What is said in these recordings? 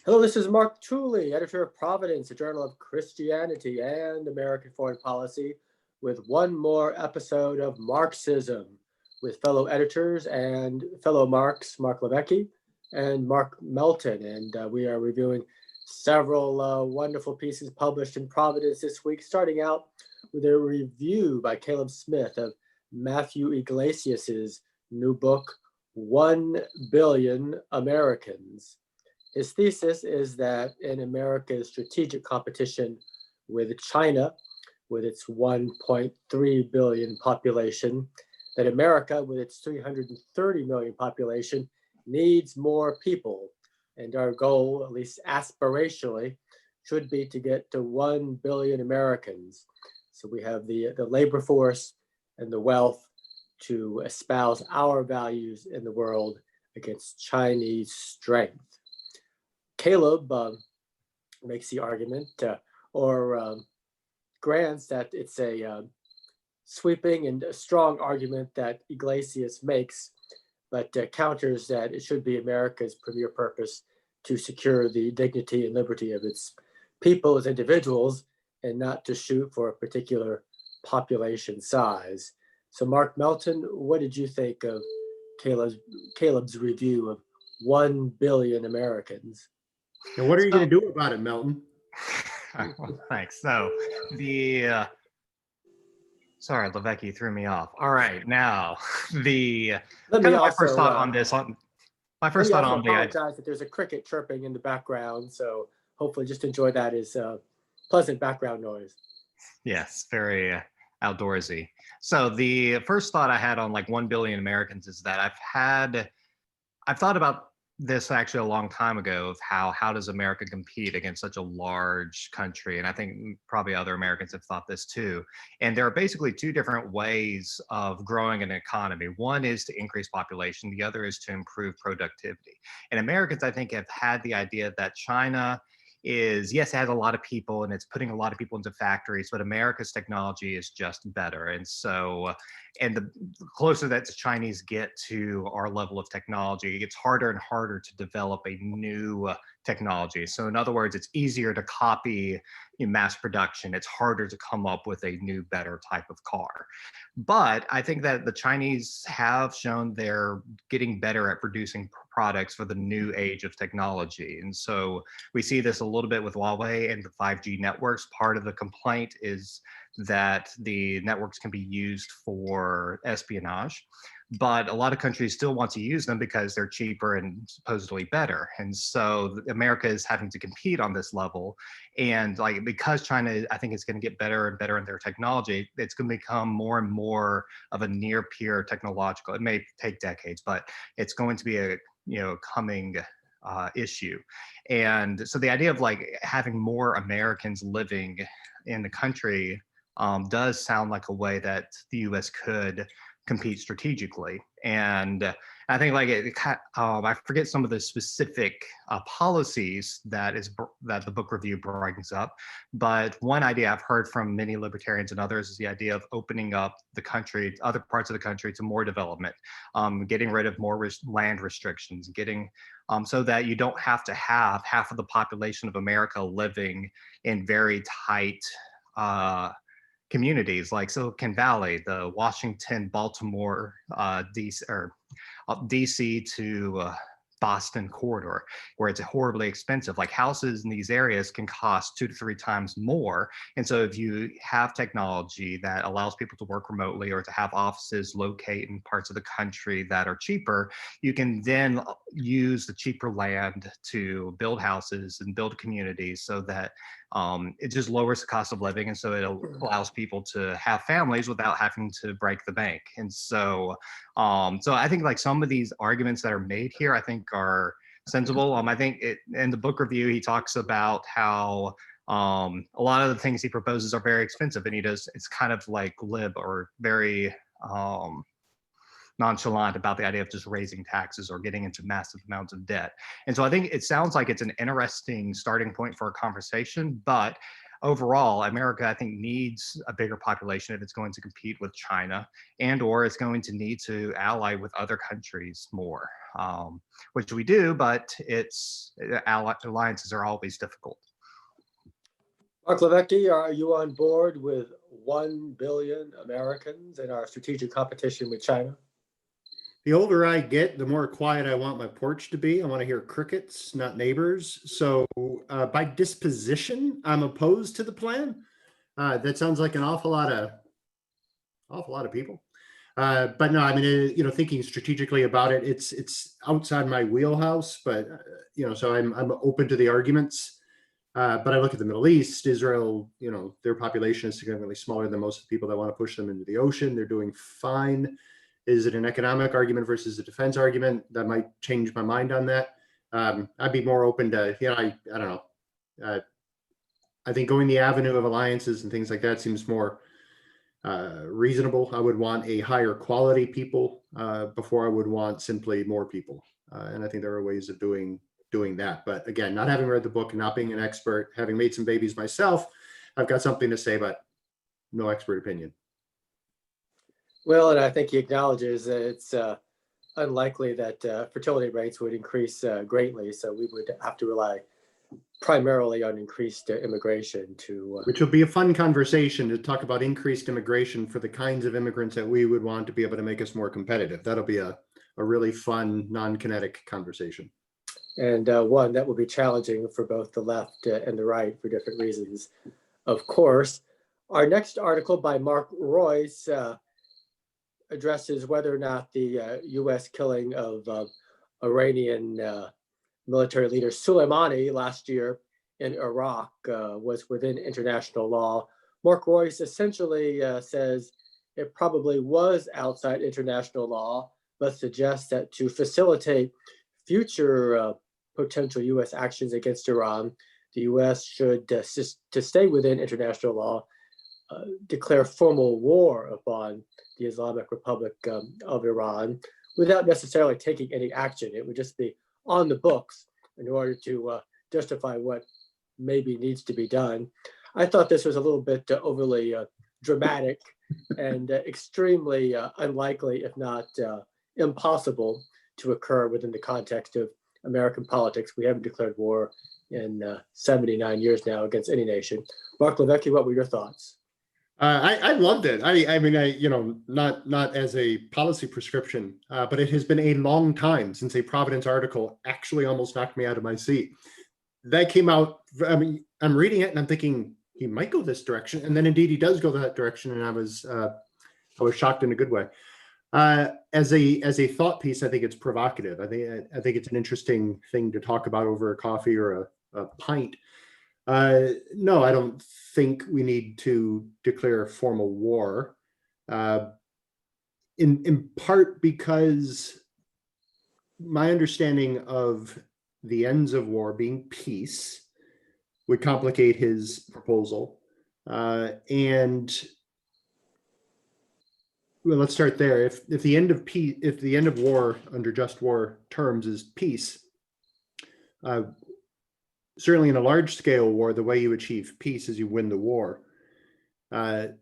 Hello, this is Mark Tooley, editor of Providence, a journal of Christianity and American foreign policy, with one more episode of Marksism with fellow editors and fellow Marks, Mark Levesque and Mark Melton. And we are reviewing several wonderful pieces published in Providence this week, starting out with a review by Caleb Smith of Matthew Yglesias's new book, 1 Billion Americans. His thesis is that in America's strategic competition with China, with its 1.3 billion population, that America, with its 330 million population, needs more people. And our goal, at least aspirationally, should be to get to 1 billion Americans. So we have the labor force and the wealth to espouse our values in the world against Chinese strength. Caleb makes the argument or grants that it's a sweeping and a strong argument that Yglesias makes, but counters that it should be America's premier purpose to secure the dignity and liberty of its people as individuals and not to shoot for a particular population size. So Mark Melton, what did you think of Caleb's review of 1 billion Americans? And what are you going to do about it, Melton? Well, thanks. So sorry, Levesque threw me off. All right, now my first thought on this. My first thought on the. I apologize that there's a cricket chirping in the background, so hopefully just enjoy that as pleasant background noise. Yes, very outdoorsy. So the first thought I had on 1 billion Americans is that I've thought about this actually a long time ago of how does America compete against such a large country, and I think probably other Americans have thought this too. And there are basically two different ways of growing an economy. One is to increase population, the other is to improve productivity. And Americans, I think, have had the idea that China is, yes, it has a lot of people and it's putting a lot of people into factories, but America's technology is just better. And so, and the closer that the Chinese get to our level of technology, it gets harder and harder to develop a new technology. So in other words, it's easier to copy in mass production. It's harder to come up with a new, better type of car. But I think that the Chinese have shown they're getting better at producing products for the new age of technology. And so we see this a little bit with Huawei and the 5G networks. Part of the complaint is that the networks can be used for espionage, but a lot of countries still want to use them because they're cheaper and supposedly better. And so America is having to compete on this level. And because China, I think, is going to get better and better in their technology, it's going to become more and more of a near peer technological. It may take decades, but it's going to be a coming issue. And so the idea of having more Americans living in the country does sound like a way that the U.S. could compete strategically. And I think I forget some of the specific policies that the book review brings up, but one idea I've heard from many libertarians and others is the idea of opening up the country, other parts of the country, to more development, getting rid of more land restrictions, getting so that you don't have to have half of the population of America living in very tight communities like Silicon Valley, the Washington, Baltimore, DC to Boston corridor, where it's horribly expensive. Houses in these areas can cost 2 to 3 times more. And so if you have technology that allows people to work remotely or to have offices locate in parts of the country that are cheaper, you can then use the cheaper land to build houses and build communities so that it just lowers the cost of living. And so it allows people to have families without having to break the bank. And so I think some of these arguments that are made here, I think are sensible. I think in the book review, he talks about how a lot of the things he proposes are very expensive, and it's kind of glib or very nonchalant about the idea of just raising taxes or getting into massive amounts of debt. And so I think it sounds like it's an interesting starting point for a conversation, but overall, America, I think, needs a bigger population if it's going to compete with China, and or it's going to need to ally with other countries more, which we do, but alliances are always difficult. Mark Levecki, are you on board with 1 billion Americans in our strategic competition with China? The older I get, the more quiet I want my porch to be. I want to hear crickets, not neighbors. So by disposition, I'm opposed to the plan. That sounds like an awful lot of people. But no, I mean, thinking strategically about it, it's outside my wheelhouse. But so I'm open to the arguments. But I look at the Middle East, Israel. Their population is significantly smaller than most of the people that want to push them into the ocean. They're doing fine. Is it an economic argument versus a defense argument? That might change my mind on that. I'd be more open to, I don't know. I think going the avenue of alliances and things like that seems more reasonable. I would want a higher quality people before I would want simply more people. And I think there are ways of doing that. But again, not having read the book and not being an expert, having made some babies myself, I've got something to say, but no expert opinion. Well, and I think he acknowledges that it's unlikely that fertility rates would increase greatly. So we would have to rely primarily on increased immigration to... Which will be a fun conversation to talk about increased immigration for the kinds of immigrants that we would want to be able to make us more competitive. That'll be a really fun, non-kinetic conversation. And one that will be challenging for both the left and the right for different reasons, of course. Our next article by Mark Royce addresses whether or not the U.S. killing of Iranian military leader Soleimani last year in Iraq was within international law. Mark Royce essentially says it probably was outside international law, but suggests that to facilitate future potential U.S. actions against Iran, the U.S. should, to stay within international law, declare formal war upon the Islamic Republic of Iran without necessarily taking any action. It would just be on the books in order to justify what maybe needs to be done. I thought this was a little bit overly dramatic and extremely unlikely, if not impossible, to occur within the context of American politics. We haven't declared war in 79 years now against any nation. Mark Levecki, what were your thoughts? I loved it. I mean, not as a policy prescription, but it has been a long time since a Providence article actually almost knocked me out of my seat. That came out. I mean, I'm reading it and I'm thinking he might go this direction, and then indeed he does go that direction, and I was shocked in a good way. As a thought piece, I think it's provocative. I think it's an interesting thing to talk about over a coffee or a pint. No, I don't think we need to declare a formal war, in part because my understanding of the ends of war being peace would complicate his proposal. And well, let's start there. If the end of peace, if the end of war under just war terms is peace, certainly in a large scale war, the way you achieve peace is you win the war. I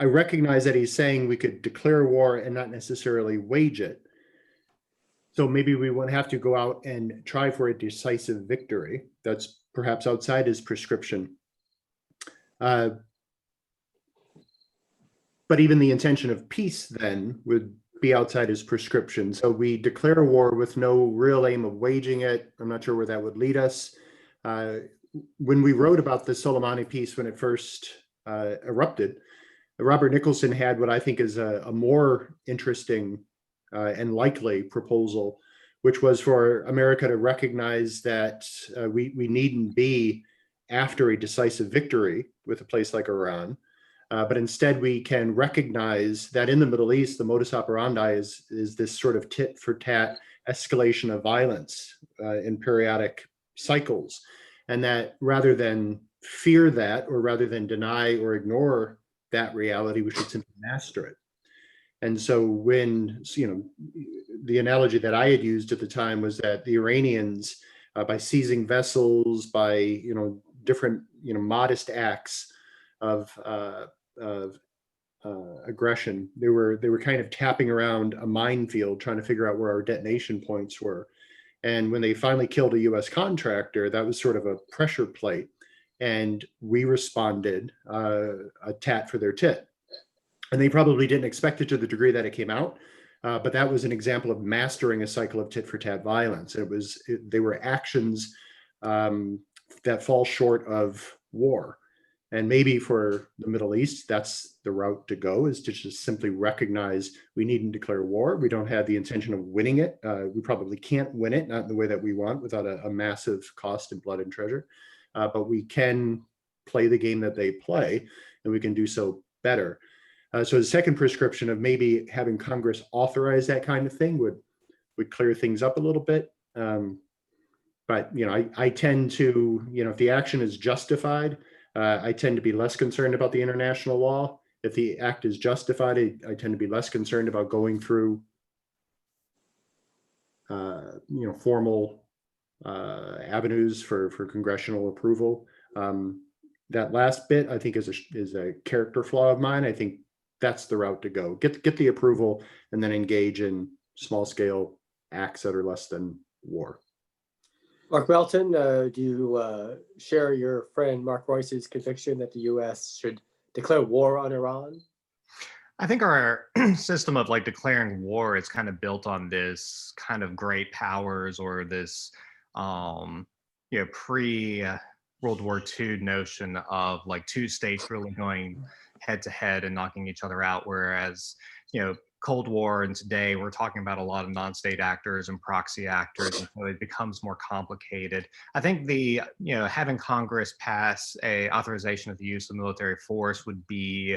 recognize that he's saying we could declare war and not necessarily wage it. So maybe we won't have to go out and try for a decisive victory. That's perhaps outside his prescription. But even the intention of peace then would be outside his prescription. So we declare a war with no real aim of waging it. I'm not sure where that would lead us. When we wrote about the Soleimani peace when it first erupted, Robert Nicholson had what I think is a more interesting and likely proposal, which was for America to recognize that we needn't be after a decisive victory with a place like Iran, but instead we can recognize that in the Middle East, the modus operandi is this sort of tit for tat escalation of violence in periodic cycles, and that rather than fear that, or rather than deny or ignore that reality, we should simply master it. And so when, the analogy that I had used at the time was that the Iranians, by seizing vessels, by, different, modest acts of aggression. They were kind of tapping around a minefield, trying to figure out where our detonation points were. And when they finally killed a U.S. contractor, that was sort of a pressure plate, and we responded a tat for their tit. And they probably didn't expect it to the degree that it came out. But that was an example of mastering a cycle of tit for tat violence. They were actions that fall short of war. And maybe for the Middle East, that's the route to go, is to just simply recognize we needn't declare war. We don't have the intention of winning it. We probably can't win it, not in the way that we want, without a massive cost in blood and treasure. But we can play the game that they play, and we can do so better. So the second prescription of maybe having Congress authorize that kind of thing would clear things up a little bit. But I tend to, if the action is justified, I tend to be less concerned about the international law. If the act is justified, I tend to be less concerned about going through, formal avenues for congressional approval. That last bit, I think, is a character flaw of mine. I think that's the route to go. Get the approval and then engage in small scale acts that are less than war. Mark Melton, do you share your friend Mark Royce's conviction that the U.S. should declare war on Iran? I think our system of declaring war is kind of built on this kind of great powers, or this pre World War II notion of two states really going head to head and knocking each other out, whereas Cold War and today we're talking about a lot of non-state actors and proxy actors, and so it becomes more complicated. I think the having Congress pass a authorization of the use of military force would be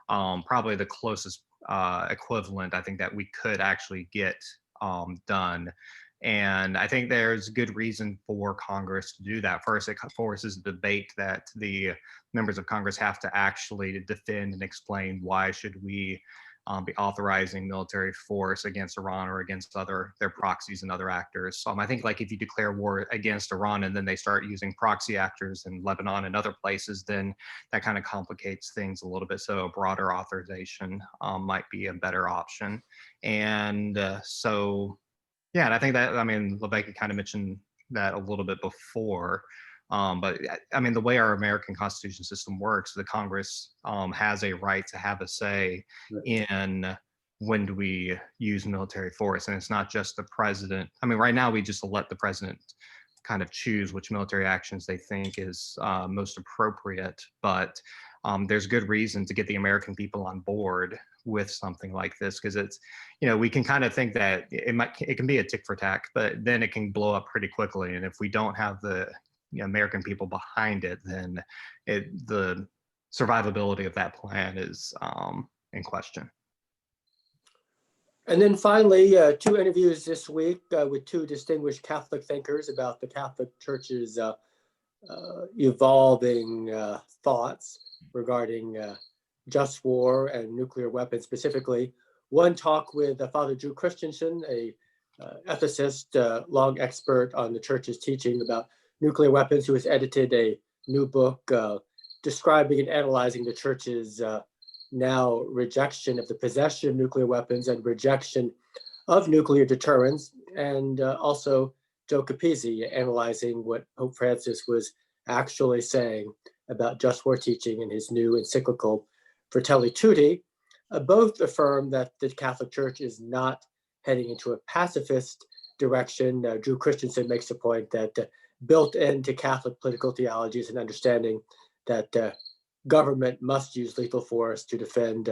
probably the closest equivalent I think that we could actually get done. And I think there's good reason for Congress to do that. First, it forces a debate that the members of Congress have to actually defend and explain why should we be authorizing military force against Iran or against their proxies and other actors. I think if you declare war against Iran and then they start using proxy actors in Lebanon and other places, then that kind of complicates things a little bit. So a broader authorization might be a better option. And yeah, and I think that, Rebecca kind of mentioned that a little bit before. But the way our American Constitution system works, the Congress has a right to have a say in when do we use military force. And it's not just the president. Right now we just let the president kind of choose which military actions they think is most appropriate. But there's good reason to get the American people on board with something like this, because it's, we can kind of think that it can be a tick for tack, but then it can blow up pretty quickly. And if we don't have the American people behind it, then the survivability of that plan is in question. And then finally, 2 interviews this week with 2 distinguished Catholic thinkers about the Catholic Church's evolving thoughts regarding just war and nuclear weapons specifically. One talk with Father Drew Christensen, a ethicist, long expert on the Church's teaching about nuclear weapons, who has edited a new book describing and analyzing the Church's now rejection of the possession of nuclear weapons and rejection of nuclear deterrence, and also Joe Capizzi analyzing what Pope Francis was actually saying about just war teaching in his new encyclical Fratelli Tutti. Both affirm that the Catholic Church is not heading into a pacifist direction. Drew Christensen makes the point that built into Catholic political theology is an understanding that government must use lethal force to defend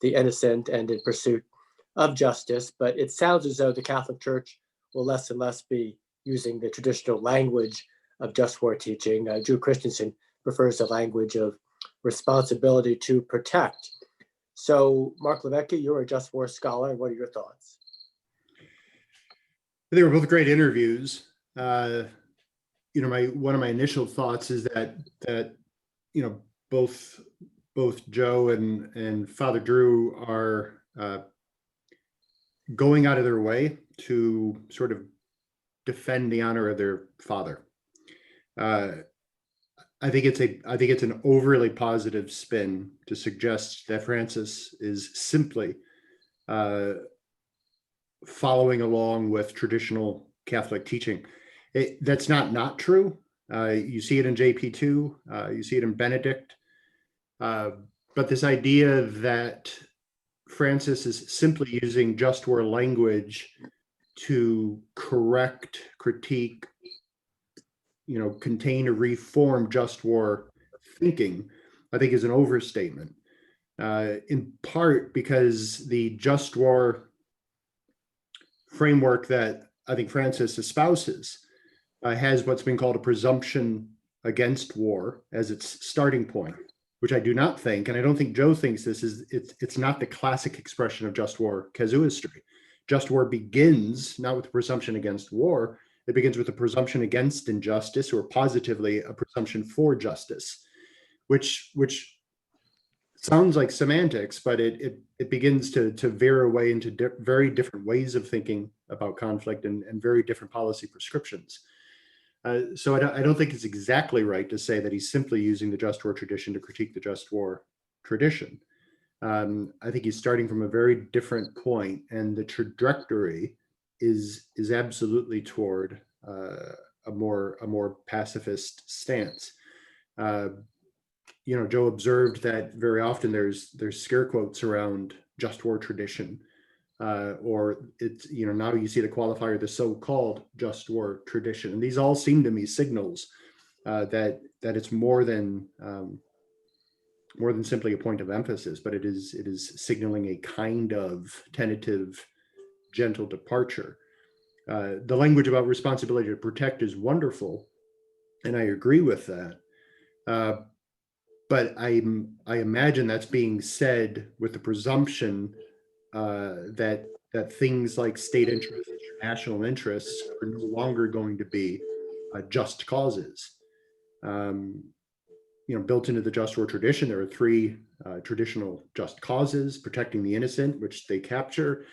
the innocent and in pursuit of justice. But it sounds as though the Catholic Church will less and less be using the traditional language of just war teaching. Drew Christensen prefers the language of responsibility to protect. So, Mark Levesque, you're a just war scholar. What are your thoughts? They were both great interviews. One of my initial thoughts is that both Joe and Father Drew are going out of their way to sort of defend the honor of their father. I think it's an overly positive spin to suggest that Francis is simply following along with traditional Catholic teaching. That's not true. You see it in JP2, you see it in Benedict, but this idea that Francis is simply using just war language to correct, critique, contain or reform just war thinking, I think is an overstatement. In part because the just war framework that I think Francis espouses has what's been called a presumption against war as its starting point, which I do not think, and I don't think Joe thinks this is, it's not the classic expression of just war casuistry. Just war begins not with the presumption against war, it begins with a presumption against injustice, or positively a presumption for justice, which sounds like semantics, but it begins to veer away into very different ways of thinking about conflict and very different policy prescriptions. So I don't think it's exactly right to say that he's simply using the just war tradition to critique the just war tradition. I think he's starting from a very different point, and the trajectory is absolutely toward a more pacifist stance. Joe observed that very often there's scare quotes around just war tradition, or it's, now you see the qualifier, the so-called just war tradition. And these all seem to me signals that it's more than simply a point of emphasis, but it is signaling a kind of tentative, gentle departure. The language about responsibility to protect is wonderful, and I agree with that. But I imagine that's being said with the presumption that things like state interests, national interests, are no longer going to be just causes. Built into the just war tradition, there are three traditional just causes: protecting the innocent, which they capture,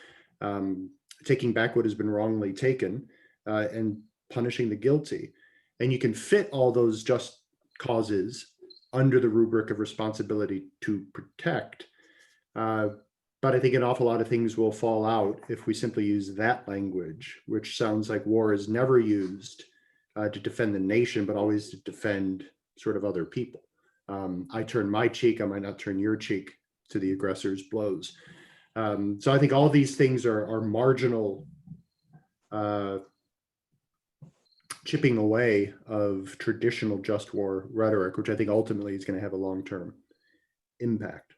taking back what has been wrongly taken, and punishing the guilty. And you can fit all those just causes under the rubric of responsibility to protect. But I think an awful lot of things will fall out if we simply use that language, which sounds like war is never used to defend the nation, but always to defend sort of other people. I turn my cheek, I might not turn your cheek to the aggressor's blows. So I think all these things are marginal chipping away of traditional just war rhetoric, which I think ultimately is going to have a long-term impact.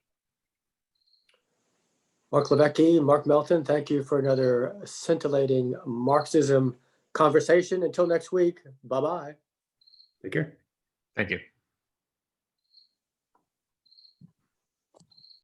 Mark Levesque, Mark Melton, thank you for another scintillating Marxism conversation. Until next week, bye-bye. Take care. Thank you.